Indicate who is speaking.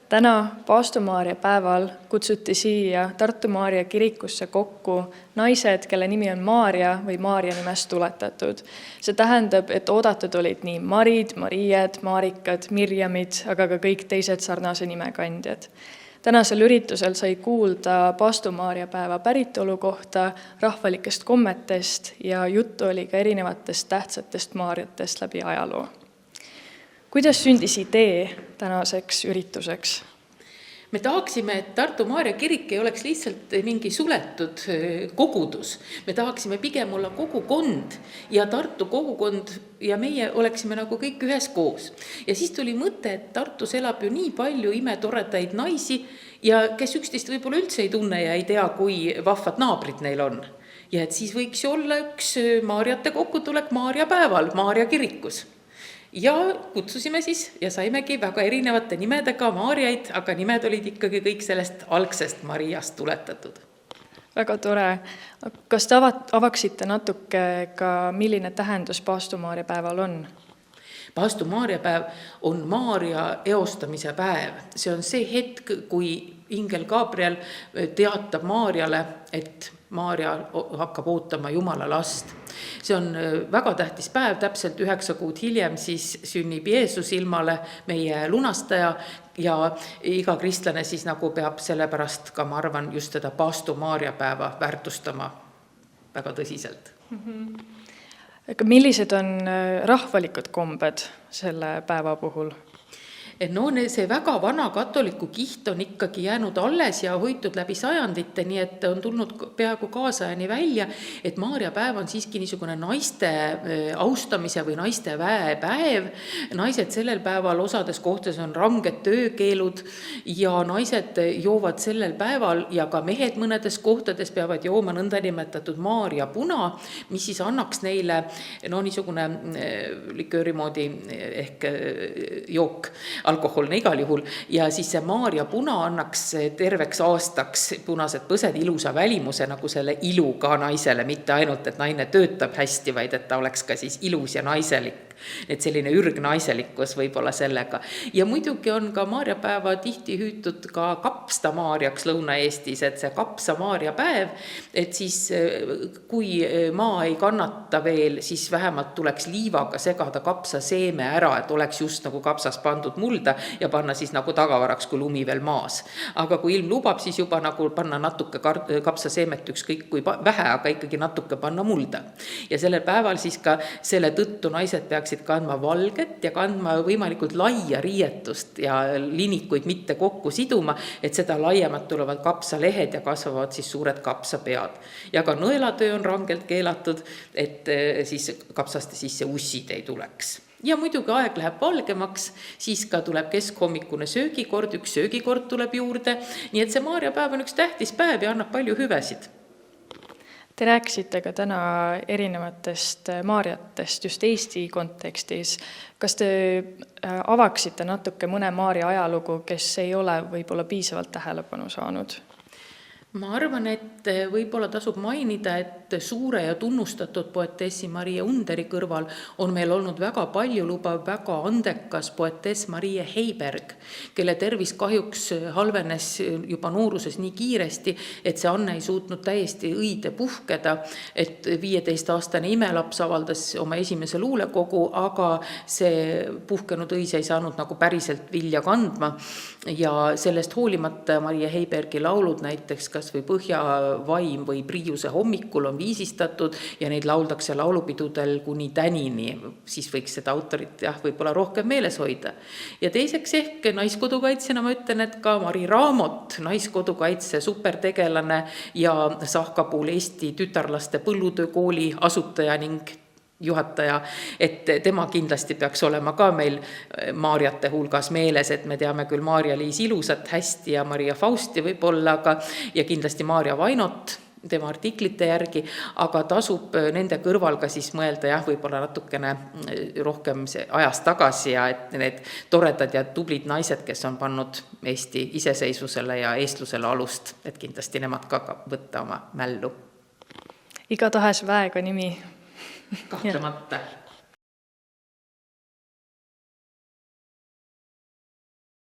Speaker 1: Täna Paastu Maarja päeval kutsuti siia Tartu Maarja kirikusse kokku naised, kelle nimi on Maarja või Maarja nimest tuletatud. See tähendab, et oodatud olid nii Marid, Maried, Maarikad, Mirjamid, aga ka kõik teised sarnase nimekandjad. Tänasel üritusel sai kuulda Paastu Maarja päeva päritolu kohta, rahvalikest kommetest ja juttu oli ka erinevatest tähtsatest maarjatest läbi ajaloo. Kuidas sündis idee tänaseks ürituseks?
Speaker 2: Me tahaksime, et Tartu Maarja kirik ei oleks lihtsalt mingi suletud kogudus. Me tahaksime pigem olla kogukond ja Tartu kogukond ja meie oleksime nagu kõik ühes koos. Ja siis tuli mõte, et Tartus elab ju nii palju imetoredaid naisi ja kes üksteist võib-olla üldse ei tunne ja ei tea, kui vahvad naabrid neil on. Ja et siis võiks ju olla üks Maarjate kokkutulek Maarja päeval Maarja kirikus. Ja kutsusime siis ja saimegi väga erinevate nimedega Maarjaid, aga nimed olid ikkagi kõik sellest algsest Mariast tuletatud.
Speaker 1: Väga tore. Kas te avaksite natuke ka, milline tähendus Paastu Maarja päeval on?
Speaker 2: Paastu Maarja päev on Maarja eostamise päev. See on see hetk, kui ingel Gabriel teatab Maarjale, et Maarja hakkab ootama Jumala last. See on väga tähtis päev, täpselt 9 kuud hiljem siis sünnib Jeesus ilmale, meie lunastaja, ja iga kristlane siis nagu peab sellepärast ka, ma arvan, just seda Paastu Maarja päeva väärtustama väga tõsiselt.
Speaker 1: Aga millised on rahvalikud kombed selle päeva puhul?
Speaker 2: No see väga vana katoliku kiht on ikkagi jäänud alles ja hoitud läbi sajandite, nii et on tulnud peaaegu kaasajani välja, et Maarja päev on siiski niisugune naiste austamise või naiste väepäev. Naised sellel päeval osades kohtades on ranged töökeelud ja naised joovad sellel päeval ja ka mehed mõnedes kohtades peavad jooma nõndanimetatud Maarja puna, mis siis annaks neile niisugune likööri moodi ehk jook, alkoholne igal juhul, ja siis see Maarja puna annaks terveks aastaks punased põsed ilusa välimuse nagu selle ilu ka naisele, mitte ainult, et naine töötab hästi, vaid et ta oleks ka siis ilus ja naiselik. Et selline ürgnaiselikkus võib olla sellega. Ja muidugi on ka Maarja päeva tihti hüütud ka Kapsta Maarjaks Lõuna-Eestis, et see Kapsa Maarja päev, et siis kui maa ei kannata veel, siis vähemalt tuleks liivaga segada kapsa seeme ära, et oleks just nagu kapsas pandud mulda ja panna siis nagu tagavaraks, kui lumi veel maas. Aga kui ilm lubab, siis juba nagu panna natuke kapsa seemet ükskõik kui vähe, aga ikkagi natuke panna mulda. Ja sellel päeval siis ka selle tõttu naised peaksid kandma valget ja kandma võimalikult laia riietust ja linikuid mitte kokku siduma, et seda laiemad tulevad kapsalehed ja kasvavad siis suured kapsapead. Ja ka nõelatöö on rangelt keelatud, et siis kapsaste sisse ussid ei tuleks. Ja muidugi aeg läheb valgemaks, siis ka tuleb keskhommikune söögikord, üks söögikord tuleb juurde, nii et see Maarja päev on üks tähtis päev ja annab palju hüvesid.
Speaker 1: Te rääkisite ka täna erinevatest Maarjatest just Eesti kontekstis. Kas te avaksite natuke mõne Maarja ajalugu, kes ei ole võib-olla piisavalt tähelepanu saanud?
Speaker 2: Ma arvan, et võib-olla tasub mainida, et suure ja tunnustatud poetessi Marie Underi kõrval on meil olnud väga palju lubav, väga andekas poetess Marie Heiberg, kelle tervis kahjuks halvenes juba nooruses nii kiiresti, et see Anne ei suutnud täiesti õide puhkeda, et 15-aastane imelaps avaldas oma esimese luulekogu, aga see puhkenud õis ei saanud nagu päriselt vilja kandma ja sellest hoolimata Marie Heibergi laulud näiteks kas või Põhjavaim või Priiuse hommikul on viisistatud ja neid lauldakse laulupidudel kuni tänini, siis võiks seda autorit võib-olla rohkem meeles hoida. Ja teiseks ehk naiskodukaitsjana ma ütlen, et ka Mari Raamot, naiskodukaitse supertegelane ja Sahkapuul Eesti tütarlaste põllutöökooli asutaja ning juhataja, et tema kindlasti peaks olema ka meil Maarjate hulgas meeles, et me teame küll Maarja-Liis Ilusat hästi ja Maria Fausti võib-olla, ja kindlasti Maarja Vainot tema artiklite järgi, aga tasub nende kõrval ka siis mõelda võib-olla natukene rohkem ajas tagasi ja et need toredad ja tublid naised, kes on pannud Eesti iseseisvusele ja eestlusele alust, et kindlasti nemad ka võtta oma mällu.
Speaker 1: Igatahes väega nimi.
Speaker 2: Kahtlemata.